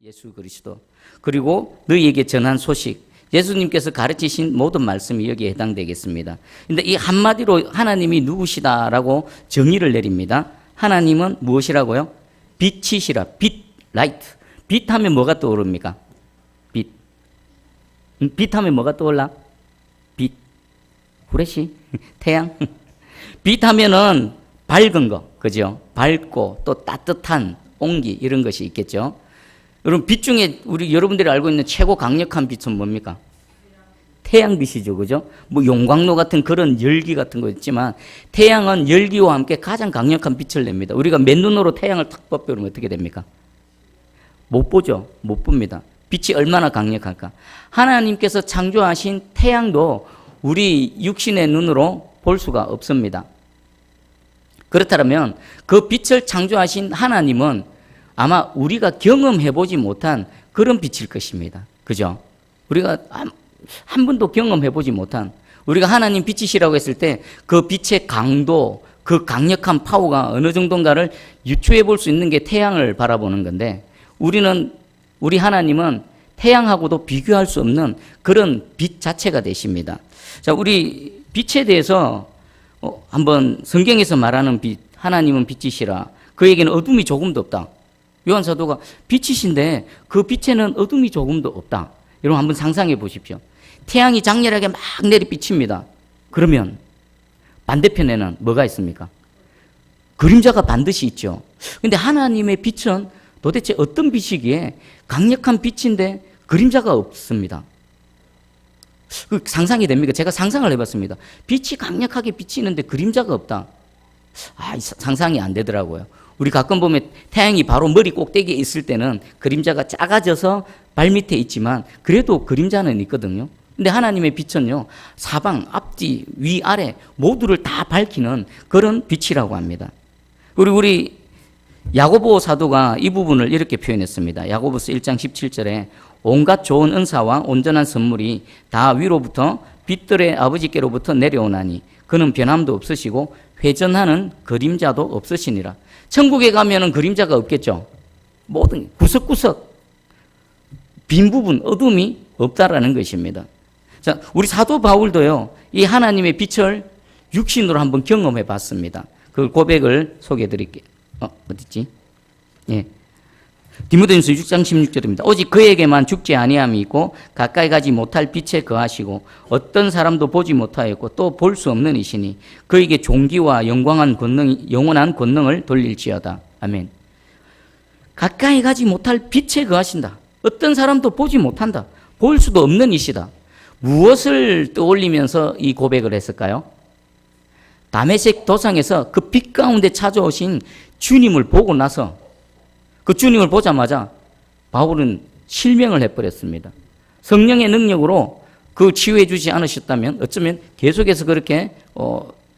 예수 그리스도, 그리고 너희에게 전한 소식, 예수님께서 가르치신 모든 말씀이 여기에 해당되겠습니다. 근데 이 한마디로 하나님이 누구시다라고 정의를 내립니다. 하나님은 무엇이라고요? 빛이시라. 빛, 라이트. 빛 하면 뭐가 떠오릅니까? 빛. 빛 하면 뭐가 떠올라? 빛. 후레쉬? 태양? 빛 하면은 밝은 거, 그죠? 밝고 또 따뜻한 온기, 이런 것이 있겠죠. 여러분, 빛 중에 여러분들이 알고 있는 최고 강력한 빛은 뭡니까? 태양빛이죠, 그죠? 뭐 용광로 같은 그런 열기 같은 거 있지만 태양은 열기와 함께 가장 강력한 빛을 냅니다. 우리가 맨눈으로 태양을 탁 뻗으면 어떻게 됩니까? 못 보죠, 못 봅니다. 빛이 얼마나 강력할까? 하나님께서 창조하신 태양도 우리 육신의 눈으로 볼 수가 없습니다. 그렇다면 그 빛을 창조하신 하나님은 아마 우리가 경험해보지 못한 그런 빛일 것입니다. 그죠? 우리가 한 번도 경험해보지 못한, 우리가 하나님 빛이시라고 했을 때 그 빛의 강도, 그 강력한 파워가 어느 정도인가를 유추해 볼 수 있는 게 태양을 바라보는 건데, 우리 하나님은 태양하고도 비교할 수 없는 그런 빛 자체가 되십니다. 자, 우리 빛에 대해서 한번 성경에서 말하는 빛, 하나님은 빛이시라. 그에게는 어둠이 조금도 없다. 요한 사도가 빛이신데 그 빛에는 어둠이 조금도 없다. 여러분 한번 상상해 보십시오. 태양이 장렬하게 막 내리비칩니다. 그러면 반대편에는 뭐가 있습니까? 그림자가 반드시 있죠. 근데 하나님의 빛은 도대체 어떤 빛이기에 강력한 빛인데 그림자가 없습니다. 상상이 됩니까? 제가 상상을 해봤습니다. 빛이 강력하게 비치는데 그림자가 없다. 상상이 안 되더라고요. 우리 가끔 보면 태양이 바로 머리 꼭대기에 있을 때는 그림자가 작아져서 발밑에 있지만 그래도 그림자는 있거든요. 근데 하나님의 빛은요, 사방, 앞뒤, 위, 아래 모두를 다 밝히는 그런 빛이라고 합니다. 우리 야고보 사도가 이 부분을 이렇게 표현했습니다. 야고보서 1장 17절에 온갖 좋은 은사와 온전한 선물이 다 위로부터 빛들의 아버지께로부터 내려오나니 그는 변함도 없으시고 회전하는 그림자도 없으시니라. 천국에 가면은 그림자가 없겠죠. 모든 구석구석 빈 부분, 어둠이 없다라는 것입니다. 자, 우리 사도 바울도요, 이 하나님의 빛을 육신으로 한번 경험해 봤습니다. 그 고백을 소개해 드릴게요. 어딨지? 예. 디모데전서 6장 16절입니다. 오직 그에게만 죽지 아니함이 있고 가까이 가지 못할 빛에 거하시고 어떤 사람도 보지 못하였고 또 볼 수 없는 이시니 그에게 존귀와 영원한 권능을 돌릴지어다. 아멘. 가까이 가지 못할 빛에 거하신다. 어떤 사람도 보지 못한다. 볼 수도 없는 이시다. 무엇을 떠올리면서 이 고백을 했을까요? 다메섹 도상에서 그 빛 가운데 찾아오신 주님을 보고 나서 그 주님을 보자마자 바울은 실명을 해버렸습니다. 성령의 능력으로 그 치유해 주지 않으셨다면 어쩌면 계속해서 그렇게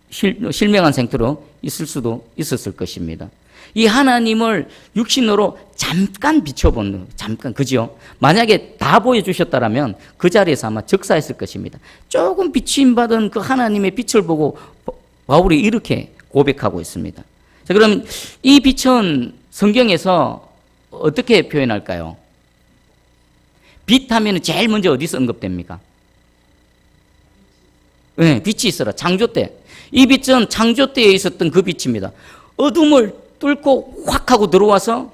실명한 상태로 있을 수도 있었을 것입니다. 이 하나님을 육신으로 잠깐 비춰본, 잠깐, 그죠? 만약에 다 보여주셨다면 그 자리에서 아마 적사했을 것입니다. 조금 비침받은 그 하나님의 빛을 보고 바울이 이렇게 고백하고 있습니다. 자, 그럼 이 빛은 성경에서 어떻게 표현할까요? 빛 하면 제일 먼저 어디서 언급됩니까? 네, 빛이 있어라. 창조 때. 이 빛은 창조 때에 있었던 그 빛입니다. 어둠을 뚫고 확 하고 들어와서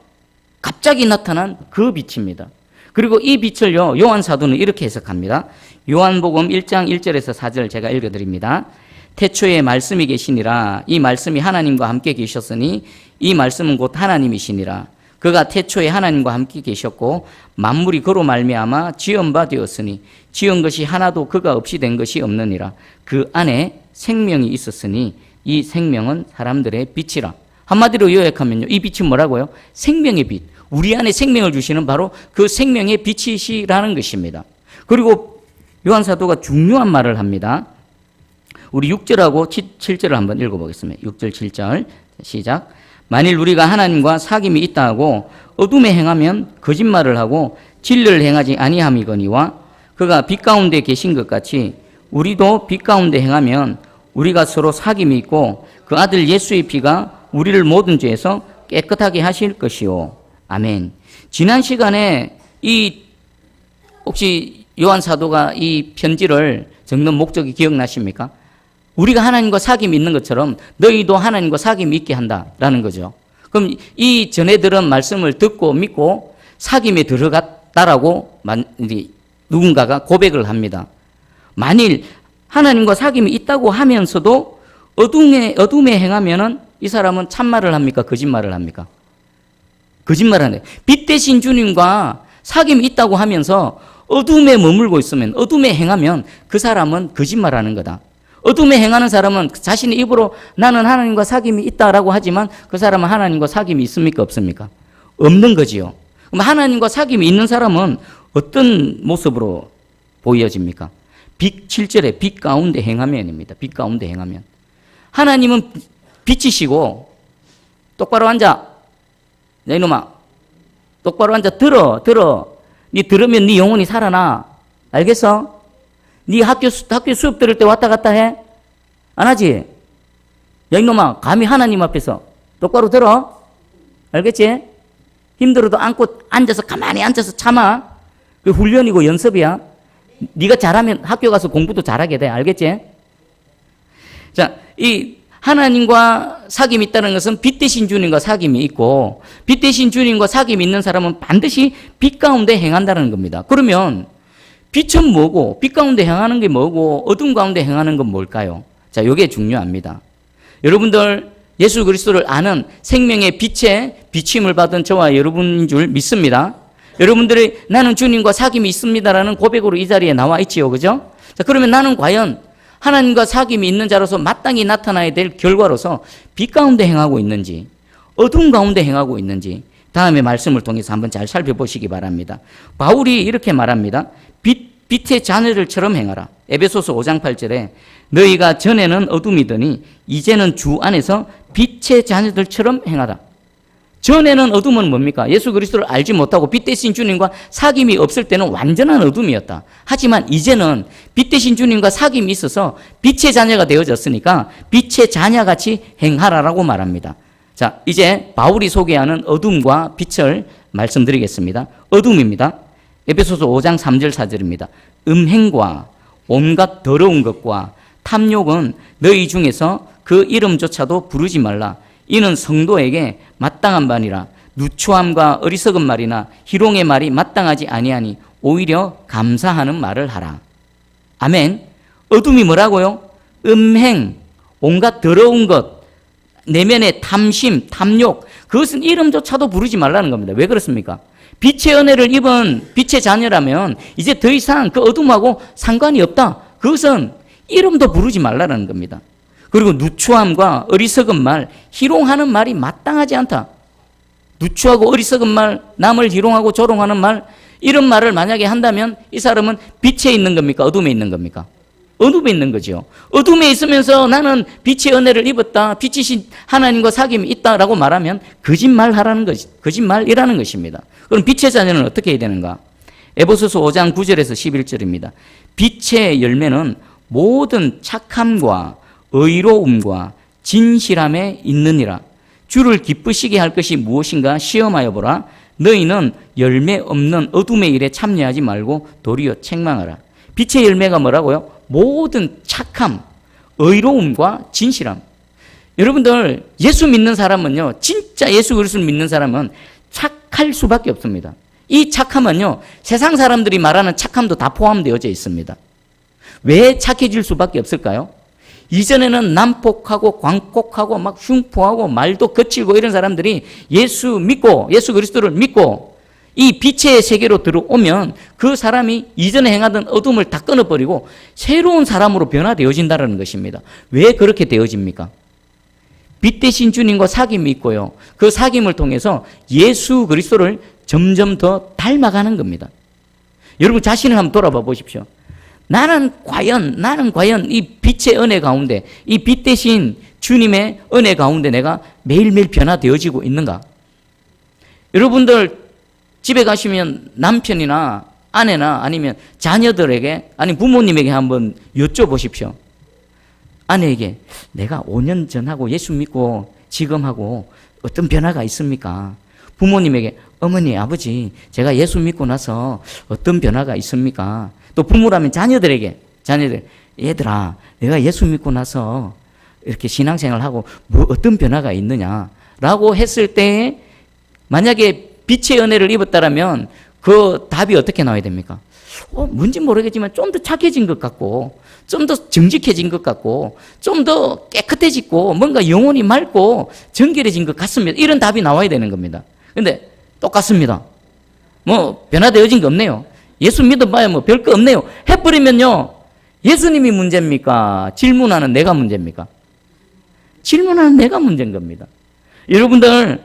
갑자기 나타난 그 빛입니다. 그리고 이 빛을요, 요한 사도는 이렇게 해석합니다. 요한복음 1장 1절에서 4절 제가 읽어드립니다. 태초에 말씀이 계시니라. 이 말씀이 하나님과 함께 계셨으니 이 말씀은 곧 하나님이시니라. 그가 태초에 하나님과 함께 계셨고 만물이 그로 말미암아 지은 바 되었으니 지은 것이 하나도 그가 없이 된 것이 없느니라. 그 안에 생명이 있었으니 이 생명은 사람들의 빛이라. 한마디로 요약하면요, 이 빛이 뭐라고요? 생명의 빛. 우리 안에 생명을 주시는 바로 그 생명의 빛이시라는 것입니다. 그리고 요한 사도가 중요한 말을 합니다. 우리 6절하고 7절을 한번 읽어보겠습니다. 6절 7절 시작. 만일 우리가 하나님과 사귐이 있다 하고 어둠에 행하면 거짓말을 하고 진리를 행하지 아니함이거니와 그가 빛 가운데 계신 것 같이 우리도 빛 가운데 행하면 우리가 서로 사귐이 있고 그 아들 예수의 피가 우리를 모든 죄에서 깨끗하게 하실 것이요. 아멘. 지난 시간에 혹시 요한 사도가 이 편지를 적는 목적이 기억나십니까? 우리가 하나님과 사귐이 있는 것처럼 너희도 하나님과 사귐이 있게 한다라는 거죠. 그럼 이 전해들은 말씀을 듣고 믿고 사귐에 들어갔다라고 누군가가 고백을 합니다. 만일 하나님과 사귐이 있다고 하면서도 어둠에 행하면은 이 사람은 참말을 합니까? 거짓말을 합니까? 거짓말하네. 빛 대신 주님과 사귐이 있다고 하면서 어둠에 머물고 있으면, 어둠에 행하면 그 사람은 거짓말하는 거다. 어둠에 행하는 사람은 자신의 입으로 나는 하나님과 사귐이 있다라고 하지만 그 사람은 하나님과 사귐이 있습니까? 없습니까? 없는 거지요. 그럼 하나님과 사귐이 있는 사람은 어떤 모습으로 보여집니까? 7절에 빛 가운데 행하면입니다. 빛 가운데 행하면. 하나님은 빛이시고 똑바로 앉아. 야 이놈아 똑바로 앉아. 들어. 니 들으면 니 영혼이 살아나. 알겠어? 니 학교 수업 들을 때 왔다 갔다 해? 안 하지? 야 이놈아 감히 하나님 앞에서 똑바로 들어. 알겠지? 힘들어도 앉아서 가만히 앉아서 참아. 그 훈련이고 연습이야. 네가 잘하면 학교 가서 공부도 잘하게 돼. 알겠지? 자, 이 하나님과 사귐이 있다는 것은 빛 대신 주님과 사귐이 있고 빛 대신 주님과 사귐이 있는 사람은 반드시 빛 가운데 행한다는 겁니다. 그러면 빛은 뭐고 빛 가운데 행하는 게 뭐고 어둠 가운데 행하는 건 뭘까요? 자, 이게 중요합니다. 여러분들 예수 그리스도를 아는 생명의 빛에 비침을 받은 저와 여러분인 줄 믿습니다. 여러분들이 나는 주님과 사귐이 있습니다라는 고백으로 이 자리에 나와 있지요. 그죠? 자, 그러면 나는 과연 하나님과 사귐이 있는 자로서 마땅히 나타나야 될 결과로서 빛 가운데 행하고 있는지 어둠 가운데 행하고 있는지 다음에 말씀을 통해서 한번 잘 살펴보시기 바랍니다. 바울이 이렇게 말합니다. 빛의 자녀들처럼 행하라. 에베소서 5장 8절에 너희가 전에는 어둠이더니 이제는 주 안에서 빛의 자녀들처럼 행하라. 전에는 어둠은 뭡니까? 예수 그리스도를 알지 못하고 빛 대신 주님과 사귐이 없을 때는 완전한 어둠이었다. 하지만 이제는 빛 대신 주님과 사귐이 있어서 빛의 자녀가 되어졌으니까 빛의 자녀같이 행하라라고 말합니다. 자, 이제 바울이 소개하는 어둠과 빛을 말씀드리겠습니다. 어둠입니다. 에베소서 5장 3절 4절입니다. 음행과 온갖 더러운 것과 탐욕은 너희 중에서 그 이름조차도 부르지 말라. 이는 성도에게 마땅한 바니라. 누추함과 어리석은 말이나 희롱의 말이 마땅하지 아니하니 오히려 감사하는 말을 하라. 아멘. 어둠이 뭐라고요? 음행, 온갖 더러운 것, 내면의 탐심, 탐욕, 그것은 이름조차도 부르지 말라는 겁니다. 왜 그렇습니까? 빛의 은혜를 입은 빛의 자녀라면 이제 더 이상 그 어둠하고 상관이 없다. 그것은 이름도 부르지 말라는 겁니다. 그리고 누추함과 어리석은 말, 희롱하는 말이 마땅하지 않다. 누추하고 어리석은 말, 남을 희롱하고 조롱하는 말, 이런 말을 만약에 한다면 이 사람은 빛에 있는 겁니까? 어둠에 있는 겁니까? 어둠에 있는 거죠. 어둠에 있으면서 나는 빛의 은혜를 입었다. 빛이신 하나님과 사귐이 있다라고 말하면 거짓말이라는 것입니다. 그럼 빛의 자녀는 어떻게 해야 되는가? 에베소서 5장 9절에서 11절입니다. 빛의 열매는 모든 착함과 의로움과 진실함에 있느니라. 주를 기쁘시게 할 것이 무엇인가 시험하여 보라. 너희는 열매 없는 어둠의 일에 참여하지 말고 도리어 책망하라. 빛의 열매가 뭐라고요? 모든 착함, 의로움과 진실함. 여러분들 예수 믿는 사람은요, 진짜 예수 그리스도를 믿는 사람은 착할 수밖에 없습니다. 이 착함은요, 세상 사람들이 말하는 착함도 다 포함되어져 있습니다. 왜 착해질 수밖에 없을까요? 이전에는 난폭하고 광폭하고 막 흉포하고 말도 거칠고 이런 사람들이 예수 그리스도를 믿고 이 빛의 세계로 들어오면 그 사람이 이전에 행하던 어둠을 다 끊어버리고 새로운 사람으로 변화되어진다는 것입니다. 왜 그렇게 되어집니까? 빛 대신 주님과 사귐이 있고요. 그 사귐을 통해서 예수 그리스도를 점점 더 닮아가는 겁니다. 여러분 자신을 한번 돌아봐 보십시오. 나는 과연 이 빛의 은혜 가운데, 이 빛 대신 주님의 은혜 가운데 내가 매일매일 변화되어지고 있는가? 여러분들 집에 가시면 남편이나 아내나 아니면 자녀들에게 아니 부모님에게 한번 여쭤보십시오. 아내에게 내가 5년 전하고 예수 믿고 지금하고 어떤 변화가 있습니까? 부모님에게 어머니, 아버지, 제가 예수 믿고 나서 어떤 변화가 있습니까? 또 부모라면 자녀들, 얘들아, 내가 예수 믿고 나서 이렇게 신앙생활을 하고 뭐 어떤 변화가 있느냐라고 했을 때 만약에 빛의 은혜를 입었다라면 그 답이 어떻게 나와야 됩니까? 뭔지 모르겠지만 좀 더 착해진 것 같고, 좀 더 정직해진 것 같고, 좀 더 깨끗해지고, 뭔가 영혼이 맑고 정결해진 것 같습니다. 이런 답이 나와야 되는 겁니다. 근데 똑같습니다. 뭐 변화되어진 게 없네요. 예수 믿어봐야 뭐 별 거 없네요. 해버리면요, 예수님이 문제입니까? 질문하는 내가 문제입니까? 질문하는 내가 문제인 겁니다. 여러분들,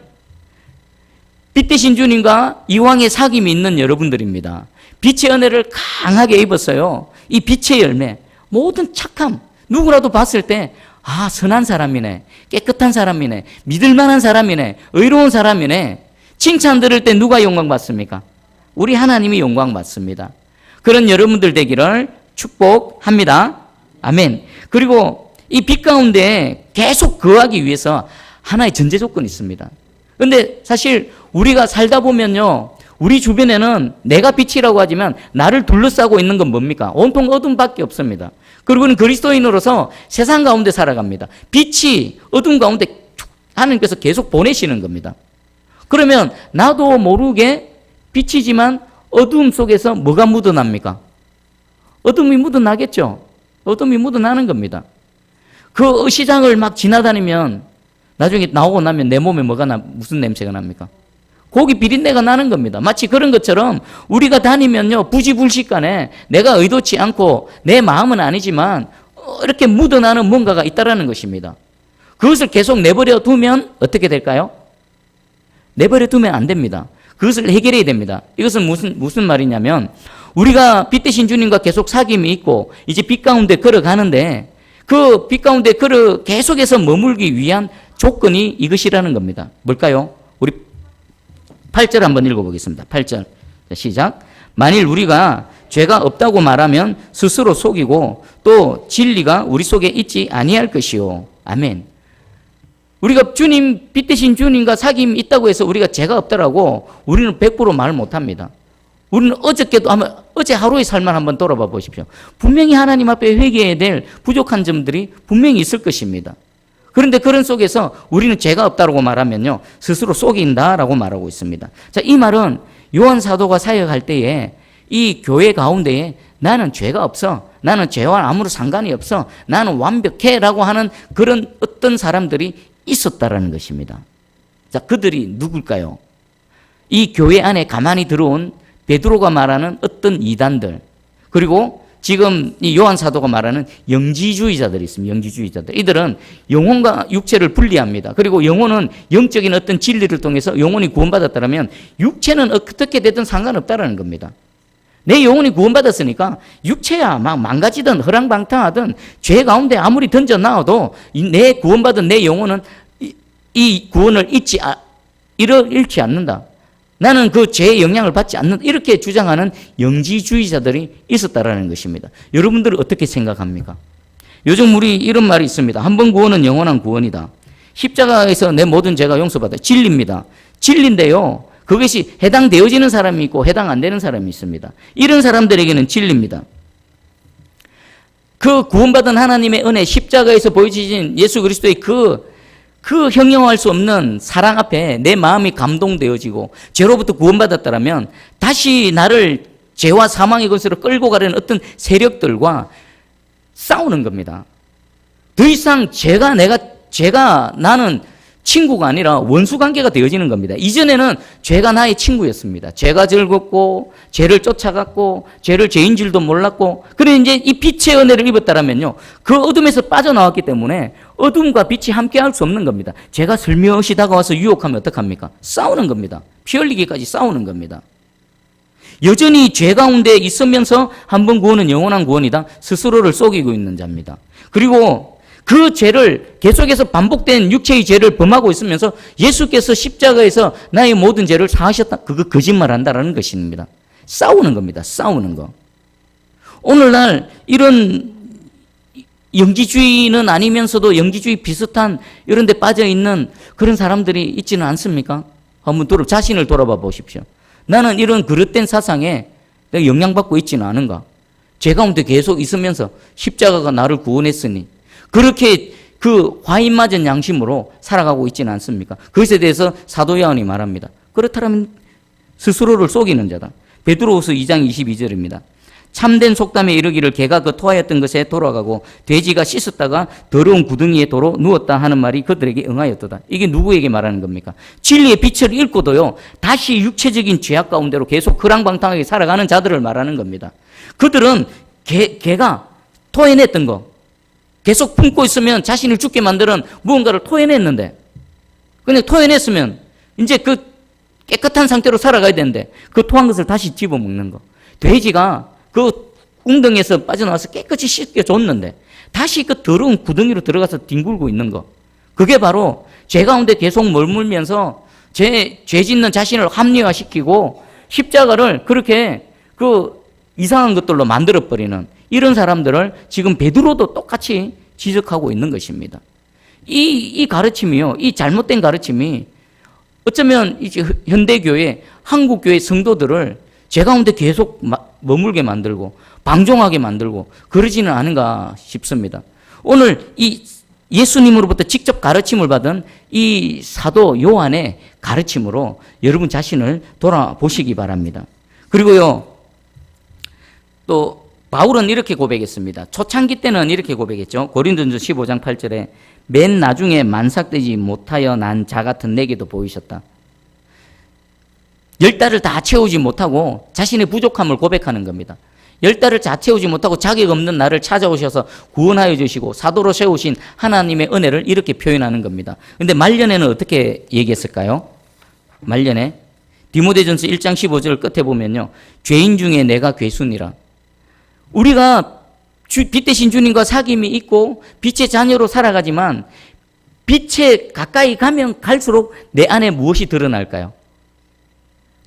빛 대신 주님과 이왕의 사귐이 있는 여러분들입니다. 빛의 은혜를 강하게 입었어요. 이 빛의 열매, 모든 착함, 누구라도 봤을 때 선한 사람이네, 깨끗한 사람이네, 믿을만한 사람이네, 의로운 사람이네. 칭찬 들을 때 누가 영광 받습니까? 우리 하나님이 영광 받습니다. 그런 여러분들 되기를 축복합니다. 아멘. 그리고 이 빛 가운데 계속 거하기 위해서 하나의 전제 조건이 있습니다. 근데 사실 우리가 살다 보면요, 우리 주변에는 내가 빛이라고 하지만 나를 둘러싸고 있는 건 뭡니까? 온통 어둠밖에 없습니다. 그리고는 그리스도인으로서 세상 가운데 살아갑니다. 빛이 어둠 가운데 하나님께서 계속 보내시는 겁니다. 그러면 나도 모르게 빛이지만 어둠 속에서 뭐가 묻어납니까? 어둠이 묻어나겠죠. 어둠이 묻어나는 겁니다. 그 시장을 막 지나다니면 나중에 나오고 나면 내 몸에 무슨 냄새가 납니까? 고기 비린내가 나는 겁니다. 마치 그런 것처럼 우리가 다니면요, 부지불식간에 내가 의도치 않고 내 마음은 아니지만 이렇게 묻어나는 뭔가가 있다라는 것입니다. 그것을 계속 내버려 두면 어떻게 될까요? 내버려 두면 안 됩니다. 그것을 해결해야 됩니다. 이것은 무슨 말이냐면, 우리가 빛 대신 주님과 계속 사귐이 있고 이제 빛 가운데 걸어가는데 그 빛 가운데 계속해서 머물기 위한 조건이 이것이라는 겁니다. 뭘까요? 우리 8절 한번 읽어보겠습니다. 8절 시작. 만일 우리가 죄가 없다고 말하면 스스로 속이고 또 진리가 우리 속에 있지 아니할 것이요. 아멘. 우리가 빛 대신 주님과 사귐이 있다고 해서 우리가 죄가 없다라고 우리는 100% 말 못합니다. 우리는 어제 하루의 삶을 한번 돌아봐 보십시오. 분명히 하나님 앞에 회개해야 될 부족한 점들이 분명히 있을 것입니다. 그런데 그런 속에서 우리는 죄가 없다고 말하면요, 스스로 속인다라고 말하고 있습니다. 자, 이 말은 요한 사도가 사역할 때에 이 교회 가운데에 나는 죄가 없어, 나는 죄와 아무런 상관이 없어, 나는 완벽해라고 하는 그런 어떤 사람들이 있었다라는 것입니다. 자, 그들이 누굴까요? 이 교회 안에 가만히 들어온 베드로가 말하는 어떤 이단들, 그리고 지금 이 요한 사도가 말하는 영지주의자들이 있습니다. 영지주의자들. 이들은 영혼과 육체를 분리합니다. 그리고 영혼은 영적인 어떤 진리를 통해서 영혼이 구원받았다면 육체는 어떻게 되든 상관없다라는 겁니다. 내 영혼이 구원받았으니까 육체야 막 망가지든 허랑방탕하든 죄 가운데 아무리 던져 놔도 내 구원받은 내 영혼은 이 구원을 잃지 않는다. 나는 그 죄의 영향을 받지 않는다. 이렇게 주장하는 영지주의자들이 있었다라는 것입니다. 여러분들은 어떻게 생각합니까? 요즘 우리 이런 말이 있습니다. 한 번 구원은 영원한 구원이다. 십자가에서 내 모든 죄가 용서받아. 진리입니다. 진리인데요, 그것이 해당되어지는 사람이 있고 해당 안 되는 사람이 있습니다. 이런 사람들에게는 진리입니다. 그 구원받은 하나님의 은혜, 십자가에서 보여주신 예수 그리스도의 그 형용할 수 없는 사랑 앞에 내 마음이 감동되어지고 죄로부터 구원받았다면 다시 나를 죄와 사망의 것으로 끌고 가려는 어떤 세력들과 싸우는 겁니다. 더 이상 나는 친구가 아니라 원수 관계가 되어지는 겁니다. 이전에는 죄가 나의 친구였습니다. 죄가 즐겁고 죄를 쫓아갔고 죄를 죄인 줄도 몰랐고, 그래 이제 이 빛의 은혜를 입었다라면요, 그 어둠에서 빠져나왔기 때문에 어둠과 빛이 함께 할 수 없는 겁니다. 죄가 슬며시 다가와서 유혹하면 어떡합니까? 싸우는 겁니다. 피 흘리기까지 싸우는 겁니다. 여전히 죄 가운데 있으면서 한 번 구원은 영원한 구원이다. 스스로를 속이고 있는 자입니다. 그리고 그 죄를 계속해서 반복된 육체의 죄를 범하고 있으면서 예수께서 십자가에서 나의 모든 죄를 사하셨다. 그거 거짓말한다라는 것입니다. 싸우는 겁니다. 싸우는 거. 오늘날 이런 영지주의는 아니면서도 영지주의 비슷한 이런 데 빠져 있는 그런 사람들이 있지는 않습니까? 한번 자신을 돌아봐 보십시오. 나는 이런 그릇된 사상에 내가 영향받고 있지는 않은가? 죄 가운데 계속 있으면서 십자가가 나를 구원했으니 그렇게 그 화인 맞은 양심으로 살아가고 있지는 않습니까? 그것에 대해서 사도 요한이 말합니다. 그렇다면 스스로를 속이는 자다. 베드로후서 2장 22절입니다. 참된 속담에 이르기를 개가 그 토하였던 것에 돌아가고 돼지가 씻었다가 더러운 구덩이에 도로 누웠다 하는 말이 그들에게 응하였도다. 이게 누구에게 말하는 겁니까? 진리의 빛을 잃고도요 다시 육체적인 죄악 가운데로 계속 그랑방탕하게 살아가는 자들을 말하는 겁니다. 그들은 개가 토해냈던 거 계속 품고 있으면 자신을 죽게 만드는 무언가를 토해냈는데, 근데 토해냈으면 이제 그 깨끗한 상태로 살아가야 되는데 그 토한 것을 다시 집어먹는 거. 돼지가 그 웅덩이에서 빠져나와서 깨끗이 씻겨줬는데 다시 그 더러운 구덩이로 들어가서 뒹굴고 있는 거. 그게 바로 죄 가운데 계속 머물면서 죄 짓는 자신을 합리화시키고 십자가를 그렇게 그 이상한 것들로 만들어버리는 이런 사람들을 지금 베드로도 똑같이 지적하고 있는 것입니다. 이 가르침이요, 이 잘못된 가르침이 어쩌면 이제 현대교회, 한국교회 성도들을 죄 가운데 계속 머물게 만들고 방종하게 만들고 그러지는 않은가 싶습니다. 오늘 이 예수님으로부터 직접 가르침을 받은 이 사도 요한의 가르침으로 여러분 자신을 돌아보시기 바랍니다. 그리고요, 또 바울은 이렇게 고백했습니다. 초창기 때는 이렇게 고백했죠. 고린도전서 15장 8절에 맨 나중에 만삭되지 못하여 난 자 같은 내게도 보이셨다. 10달을 다 채우지 못하고 자신의 부족함을 고백하는 겁니다. 10달을 다 채우지 못하고 자격 없는 나를 찾아오셔서 구원하여 주시고 사도로 세우신 하나님의 은혜를 이렇게 표현하는 겁니다. 그런데 말년에는 어떻게 얘기했을까요? 말년에 디모데전서 1장 15절 끝에 보면요, 죄인 중에 내가 괴순이라. 우리가 빛 대신 주님과 사귐이 있고 빛의 자녀로 살아가지만 빛에 가까이 가면 갈수록 내 안에 무엇이 드러날까요?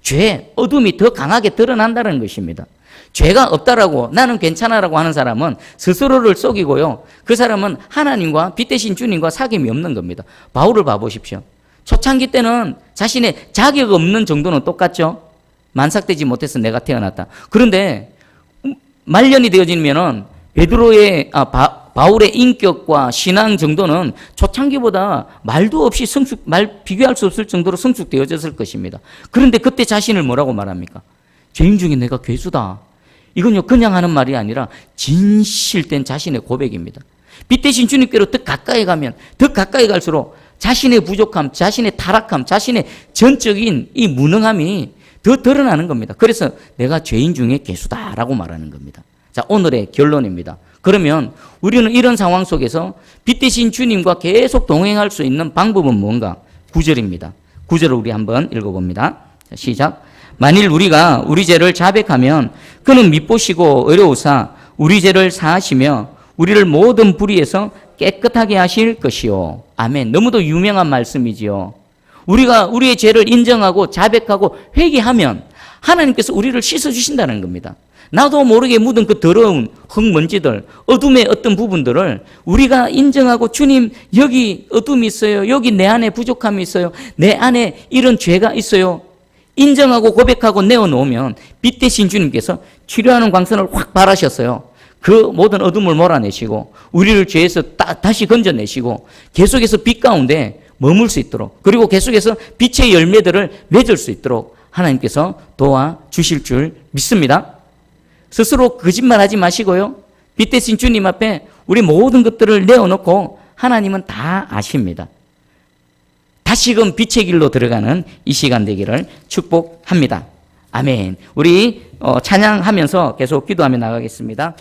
죄, 어둠이 더 강하게 드러난다는 것입니다. 죄가 없다라고 나는 괜찮아라고 하는 사람은 스스로를 속이고요, 그 사람은 하나님과 빛 대신 주님과 사귐이 없는 겁니다. 바울을 봐보십시오. 초창기 때는 자신의 자격 없는 정도는 똑같죠. 만삭되지 못해서 내가 태어났다. 그런데 말년이 되어지면은 베드로의 바울의 인격과 신앙 정도는 초창기보다 말도 없이 비교할 수 없을 정도로 성숙되어졌을 것입니다. 그런데 그때 자신을 뭐라고 말합니까? 죄인 중에 내가 괴수다. 이건요 그냥 하는 말이 아니라 진실된 자신의 고백입니다. 빛 대신 주님께로 더 가까이 가면 더 가까이 갈수록 자신의 부족함, 자신의 타락함, 자신의 전적인 이 무능함이 더 드러나는 겁니다. 그래서 내가 죄인 중에 괴수다라고 말하는 겁니다. 자, 오늘의 결론입니다. 그러면 우리는 이런 상황 속에서 빛 대신 주님과 계속 동행할 수 있는 방법은 뭔가? 9절입니다. 9절을 우리 한번 읽어봅니다. 자, 시작. 만일 우리가 우리 죄를 자백하면 그는 밉보시고 의로우사 우리 죄를 사하시며 우리를 모든 불의에서 깨끗하게 하실 것이요. 아멘. 너무도 유명한 말씀이지요. 우리가 우리의 죄를 인정하고 자백하고 회개하면 하나님께서 우리를 씻어주신다는 겁니다. 나도 모르게 묻은 그 더러운 흙먼지들, 어둠의 어떤 부분들을 우리가 인정하고 주님 여기 어둠이 있어요. 여기 내 안에 부족함이 있어요. 내 안에 이런 죄가 있어요. 인정하고 고백하고 내어놓으면 빛 대신 주님께서 치료하는 광선을 확 발하셨어요. 그 모든 어둠을 몰아내시고 우리를 죄에서 다시 건져내시고 계속해서 빛 가운데 머물 수 있도록, 그리고 계속해서 빛의 열매들을 맺을 수 있도록 하나님께서 도와주실 줄 믿습니다. 스스로 거짓말하지 마시고요, 빛 대신 주님 앞에 우리 모든 것들을 내어놓고 하나님은 다 아십니다. 다시금 빛의 길로 들어가는 이 시간 되기를 축복합니다. 아멘. 우리 찬양하면서 계속 기도하며 나가겠습니다.